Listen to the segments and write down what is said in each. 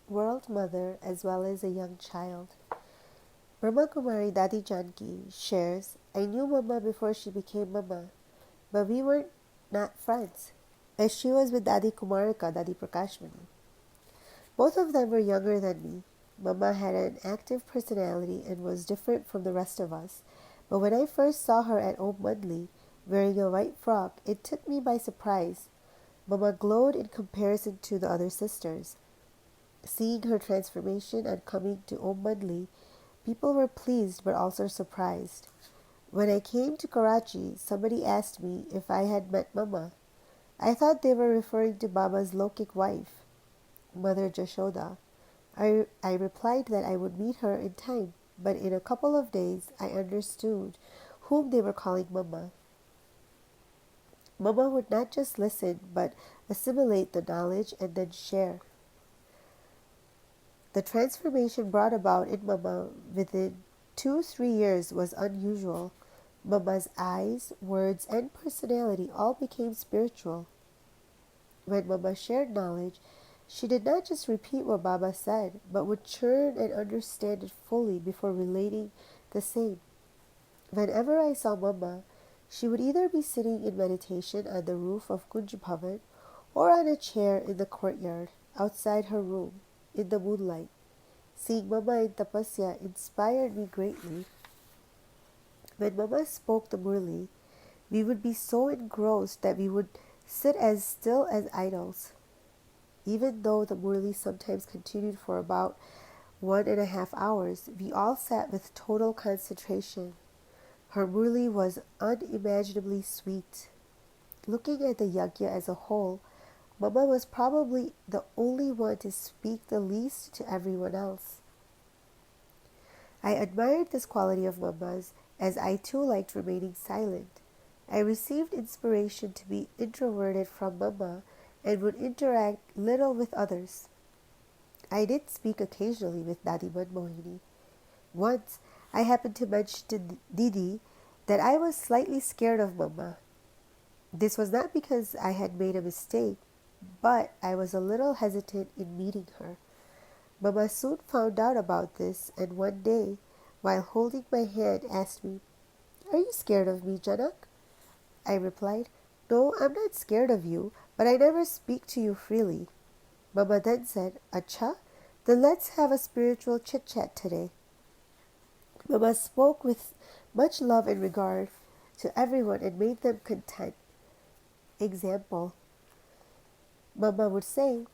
world mother as well as a young child. Brahma Kumari Dadi Janki shares, I knew Mama before she became Mama, but we were not friends, as she was with Dadi Kumarika, Dadi Prakashmani. Both of them were younger than me. Mama had an active personality and was different from the rest of us, but when I first saw her at Om Mudli, wearing a white frock, it took me by surprise. Mama glowed in comparison to the other sisters. Seeing her transformation and coming to Om Mudli, people were pleased but also surprised. When I came to Karachi, somebody asked me if I had met Mama. I thought they were referring to Baba's Lokik wife, Mother Jashoda. I replied that I would meet her in time, but in a couple of days I understood whom they were calling Mama. Mama would not just listen, but assimilate the knowledge and then share. The transformation brought about in Mama within 2-3 years was unusual. Mama's eyes, words, and personality all became spiritual. When Mama shared knowledge, she did not just repeat what Baba said, but would churn and understand it fully before relating the same. Whenever I saw Mama, she would either be sitting in meditation on the roof of Kunj Bhavan or on a chair in the courtyard outside her room in the moonlight. Seeing Mama in tapasya inspired me greatly. When Mama spoke the Murli, we would be so engrossed that we would sit as still as idols. Even though the Murli sometimes continued for about 1.5 hours, we all sat with total concentration. Her Murli was unimaginably sweet. Looking at the yajna as a whole, Mama was probably the only one to speak the least to everyone else. I admired this quality of Mama's, as I too liked remaining silent. I received inspiration to be introverted from Mama and would interact little with others. I did speak occasionally with Dadi Manmohini. Once, I happened to mention to Didi that I was slightly scared of Mama. This was not because I had made a mistake, but I was a little hesitant in meeting her. Mama soon found out about this, and one day, while holding my hand, asked me, Are you scared of me, Janak? I replied, No, I'm not scared of you, but I never speak to you freely. Mama then said, Acha, then let's have a spiritual chit-chat today. Mama spoke with much love and regard to everyone and made them content. Example, Mama would say,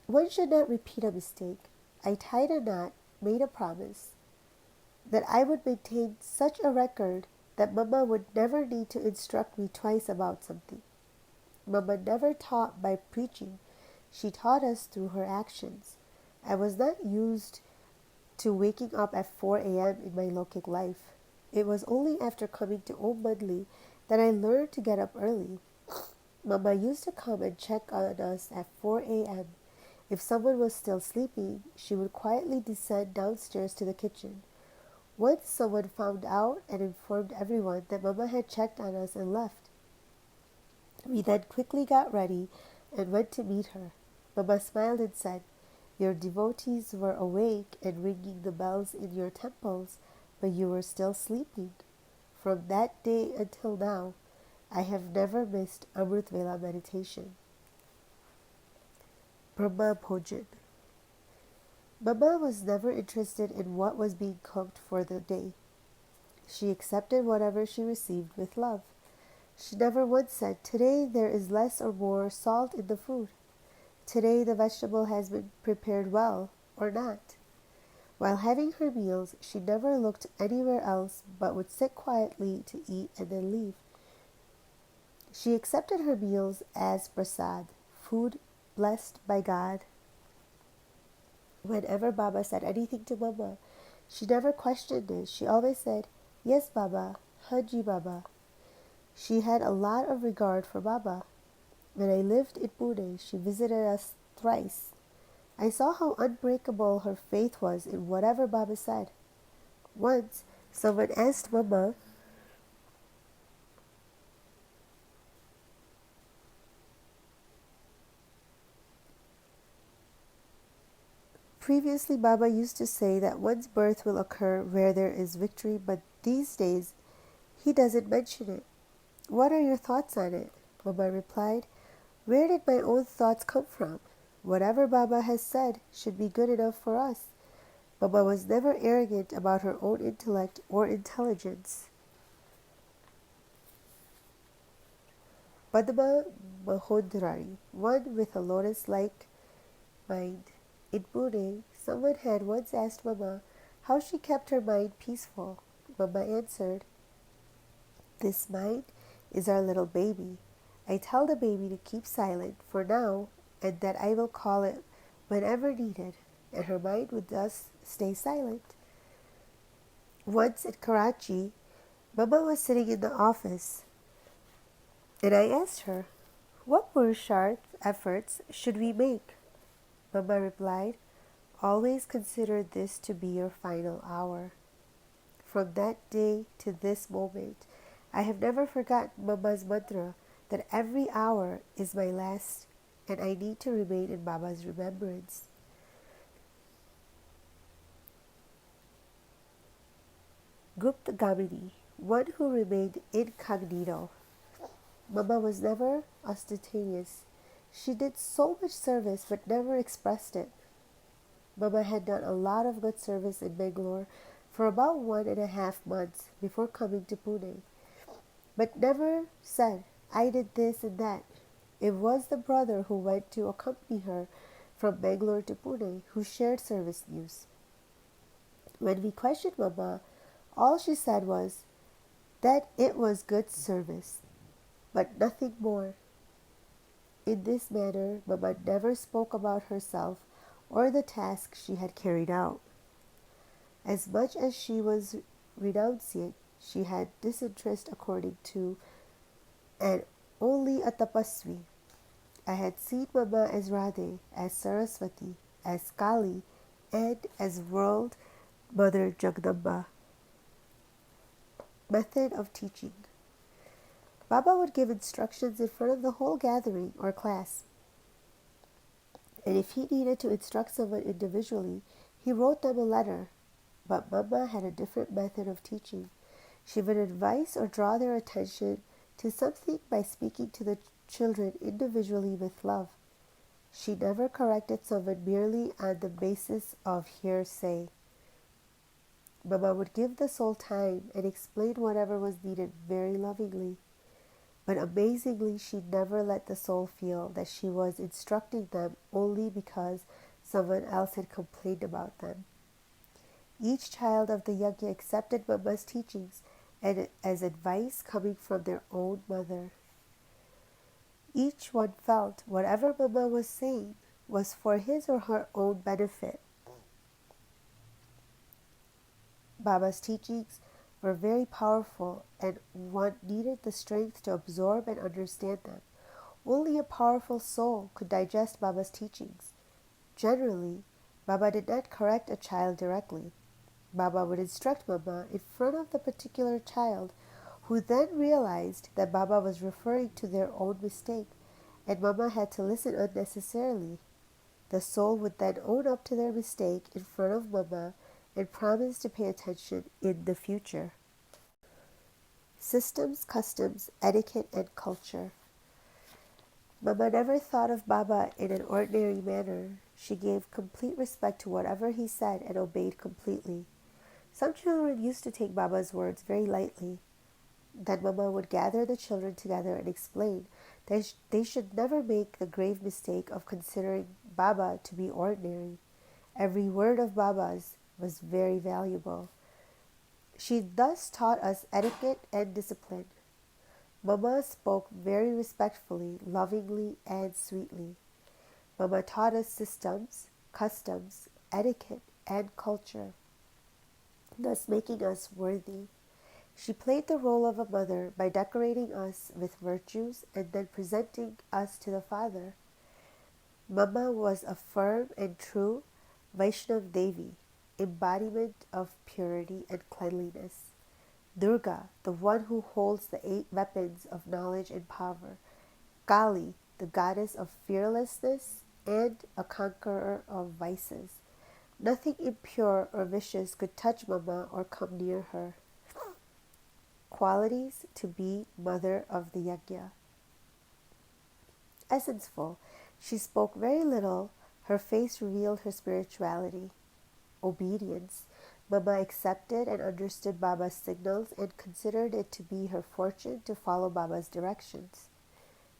One should not repeat a mistake. I tied a knot, made a promise, that I would maintain such a record that Mama would never need to instruct me twice about something. Mama never taught by preaching. She taught us through her actions. I was not used to waking up at 4 a.m. in my Lokik life. It was only after coming to Om Madli that I learned to get up early. Mama used to come and check on us at 4 a.m. If someone was still sleeping, she would quietly descend downstairs to the kitchen. Once someone found out and informed everyone that Mama had checked on us and left. We then quickly got ready and went to meet her. Mama smiled and said, Your devotees were awake and ringing the bells in your temples, but you were still sleeping. From that day until now, I have never missed Amrit Vela meditation. Brahma Bhojan. Mama was never interested in what was being cooked for the day. She accepted whatever she received with love. She never once said, Today there is less or more salt in the food. Today the vegetable has been prepared well or not. While having her meals, she never looked anywhere else but would sit quietly to eat and then leave. She accepted her meals as prasad, food blessed by God. Whenever Baba said anything to Mama, she never questioned it. She always said, Yes, Baba, Haji Baba. She had a lot of regard for Baba. When I lived in Pune, she visited us thrice. I saw how unbreakable her faith was in whatever Baba said. Once, someone asked Mama, Previously, Baba used to say that one's birth will occur where there is victory, but these days he doesn't mention it. What are your thoughts on it? Mama replied, where did my own thoughts come from? Whatever Baba has said should be good enough for us. Mama was never arrogant about her own intellect or intelligence. Padma Mahodrari, one with a lotus-like mind. In Pune, someone had once asked Mama how she kept her mind peaceful. Mama answered, this mind is our little baby. I tell the baby to keep silent for now and that I will call it whenever needed, and her mind would thus stay silent. Once in Karachi, Mama was sitting in the office, and I asked her, what Purusharth efforts should we make? Mama replied, always consider this to be your final hour. From that day to this moment, I have never forgotten Mama's mantra that every hour is my last and I need to remain in Baba's remembrance. Gupta Gamini, one who remained incognito. Mama was never ostentatious. She did so much service but never expressed it. Mama had done a lot of good service in Bangalore for about 1.5 months before coming to Pune, but never said, I did this and that. It was the brother who went to accompany her from Bangalore to Pune who shared service news. When we questioned Mama, all she said was that it was good service, but nothing more. In this manner, Mama never spoke about herself or the task she had carried out. As much as she was renunciate, she had disinterest according to, and only a tapasvi. I had seen Mama as Radhe, as Saraswati, as Kali, and as World Mother Jagdamba. Method of teaching. Baba would give instructions in front of the whole gathering or class. And if he needed to instruct someone individually, he wrote them a letter. But Mama had a different method of teaching. She would advise or draw their attention to something by speaking to the children individually with love. She never corrected someone merely on the basis of hearsay. Mama would give the soul time and explain whatever was needed very lovingly. But amazingly, she never let the soul feel that she was instructing them only because someone else had complained about them. Each child of the yajna accepted Mama's teachings and as advice coming from their own mother. Each one felt whatever Mama was saying was for his or her own benefit. Baba's teachings were very powerful and one needed the strength to absorb and understand them. Only a powerful soul could digest Baba's teachings. Generally, Baba did not correct a child directly. Baba would instruct Mama in front of the particular child, who then realized that Baba was referring to their own mistake, and Mama had to listen unnecessarily. The soul would then own up to their mistake in front of Mama and promise to pay attention in the future. Systems, customs, etiquette, and culture. Mama never thought of Baba in an ordinary manner. She gave complete respect to whatever he said and obeyed completely. Some children used to take Baba's words very lightly. Then Mama would gather the children together and explain that they should never make the grave mistake of considering Baba to be ordinary. Every word of Baba's was very valuable. She thus taught us etiquette and discipline. Mama spoke very respectfully, lovingly, and sweetly. Mama taught us systems, customs, etiquette, and culture, thus making us worthy. She played the role of a mother by decorating us with virtues and then presenting us to the Father. Mama was a firm and true Vaishnav Devi, embodiment of purity and cleanliness. Durga, the one who holds the 8 weapons of knowledge and power. Kali, the goddess of fearlessness and a conqueror of vices. Nothing impure or vicious could touch Mama or come near her. Qualities to be mother of the yajna. Essence-full, she spoke very little. Her face revealed her spirituality. Obedience. Mama accepted and understood Baba's signals and considered it to be her fortune to follow Baba's directions.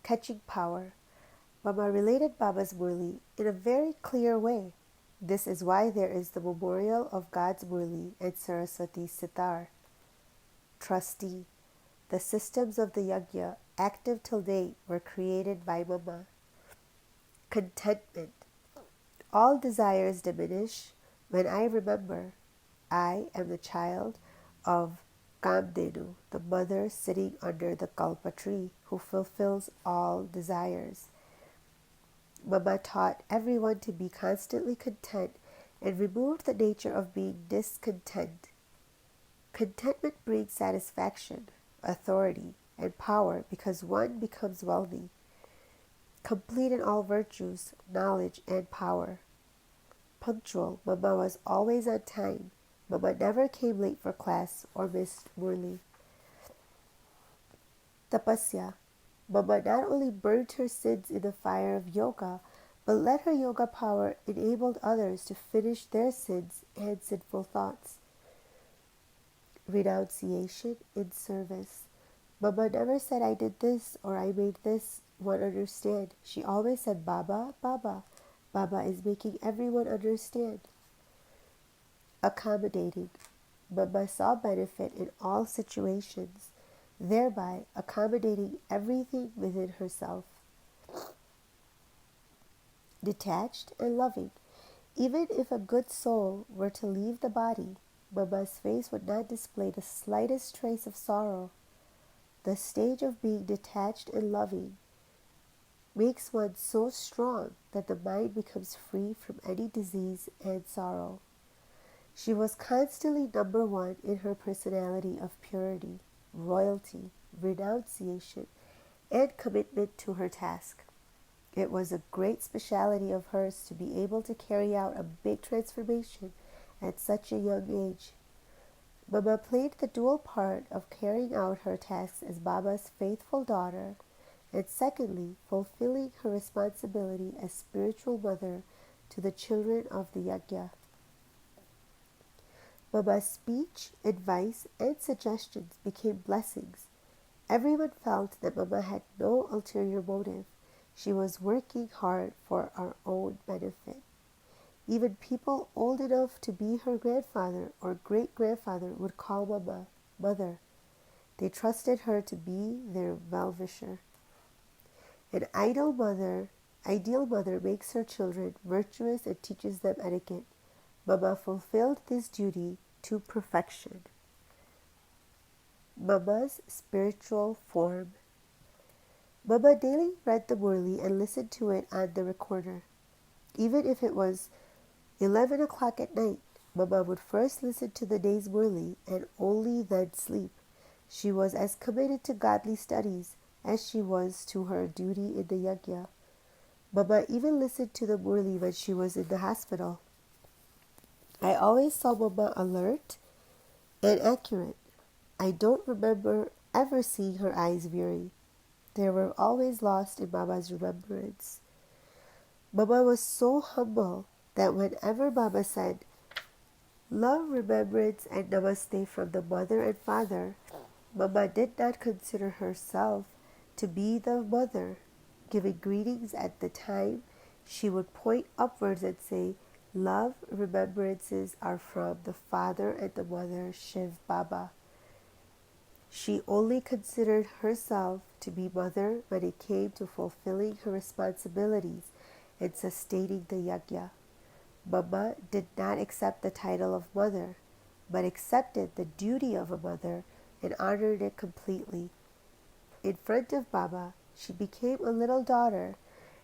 Catching power. Mama related Baba's Murli in a very clear way. This is why there is the memorial of God's Murli and Saraswati's sitar. Trustee. The systems of the yajna, active till date, were created by Mama. Contentment. All desires diminish when I remember I am the child of Kamdenu, the mother sitting under the kalpa tree, who fulfills all desires. Mama taught everyone to be constantly content and removed the nature of being discontent. Contentment brings satisfaction, authority, and power because one becomes wealthy, complete in all virtues, knowledge, and power. Punctual, Mama was always on time. Mama never came late for class or missed Murli. Tapasya. Mama not only burnt her sins in the fire of yoga, but let her yoga power enabled others to finish their sins and sinful thoughts. Renunciation in service. Mama never said I did this or I made this one understand. She always said Baba, Baba. Baba is making everyone understand. Accommodating. Mama saw benefit in all situations, thereby accommodating everything within herself. Detached and loving. Even if a good soul were to leave the body, Mama's face would not display the slightest trace of sorrow. The stage of being detached and loving makes one so strong that the mind becomes free from any disease and sorrow. She was constantly number one in her personality of purity, royalty, renunciation, and commitment to her task. It was a great speciality of hers to be able to carry out a big transformation at such a young age. Mama played the dual part of carrying out her tasks as Baba's faithful daughter, and secondly, fulfilling her responsibility as spiritual mother to the children of the yajna. Mama's speech, advice, and suggestions became blessings. Everyone felt that Mama had no ulterior motive. She was working hard for our own benefit. Even people old enough to be her grandfather or great-grandfather would call Mama mother. They trusted her to be their well-wisher. An ideal mother makes her children virtuous and teaches them etiquette. Mama fulfilled this duty to perfection. Mama's spiritual form. Mama daily read the Murli and listened to it on the recorder. Even if it was 11 o'clock at night, Mama would first listen to the day's Murli and only then sleep. She was as committed to godly studies as she was to her duty in the yajna. Mama even listened to the Murli when she was in the hospital. I always saw Mama alert and accurate. I don't remember ever seeing her eyes veering. They were always lost in Mama's remembrance. Mama was so humble that whenever Mama said, "Love, remembrance, and namaste from the mother and father," Mama did not consider herself to be the mother. Giving greetings at the time, she would point upwards and say, "Love, remembrances are from the father and the mother, Shiv Baba." She only considered herself to be mother when it came to fulfilling her responsibilities and sustaining the yajna. Mama did not accept the title of mother, but accepted the duty of a mother and honored it completely. In front of Baba, she became a little daughter,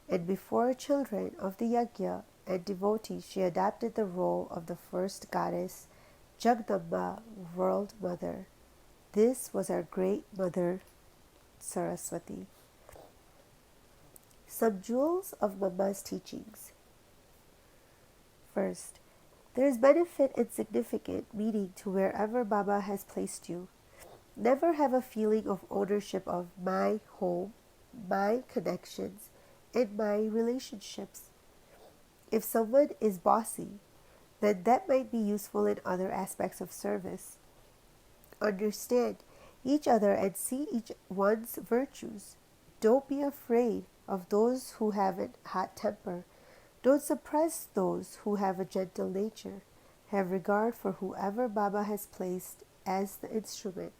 and before children of the yajna and devotees, she adopted the role of the first goddess, Jagdamba, world mother. This was our great mother, Saraswati. Some jewels of Mama's teachings. First, There is benefit and significant meaning to wherever Baba has placed you. Never have a feeling of ownership of my home, my connections, and my relationships. If someone is bossy, then that might be useful in other aspects of service. Understand each other and see each one's virtues. Don't be afraid of those who have a hot temper. Don't suppress those who have a gentle nature. Have regard for whoever Baba has placed as the instrument.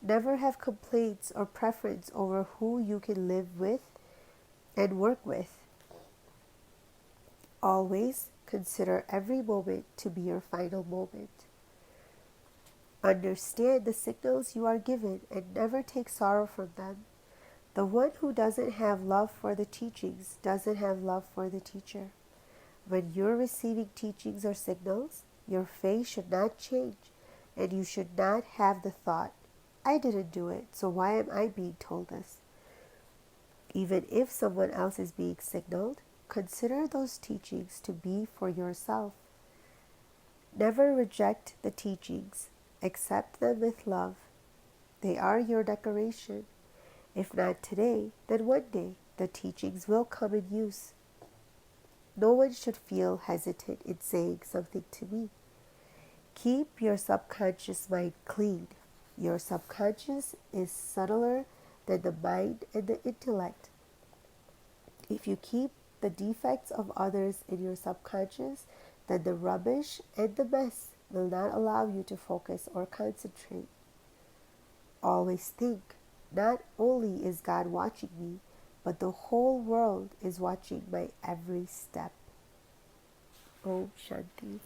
Never have complaints or preference over who you can live with and work with. Always consider every moment to be your final moment. Understand the signals you are given and never take sorrow from them. The one who doesn't have love for the teachings doesn't have love for the teacher. When you're receiving teachings or signals, your face should not change, and you should not have the thought, I didn't do it, so why am I being told this? Even if someone else is being signaled, consider those teachings to be for yourself. Never reject the teachings. Accept them with love. They are your decoration. If not today, then one day the teachings will come in use. No one should feel hesitant in saying something to me. Keep your subconscious mind clean. Your subconscious is subtler than the mind and the intellect. If you keep the defects of others in your subconscious, then the rubbish and the mess will not allow you to focus or concentrate. Always think, not only is God watching me, but the whole world is watching my every step. Om Shanti.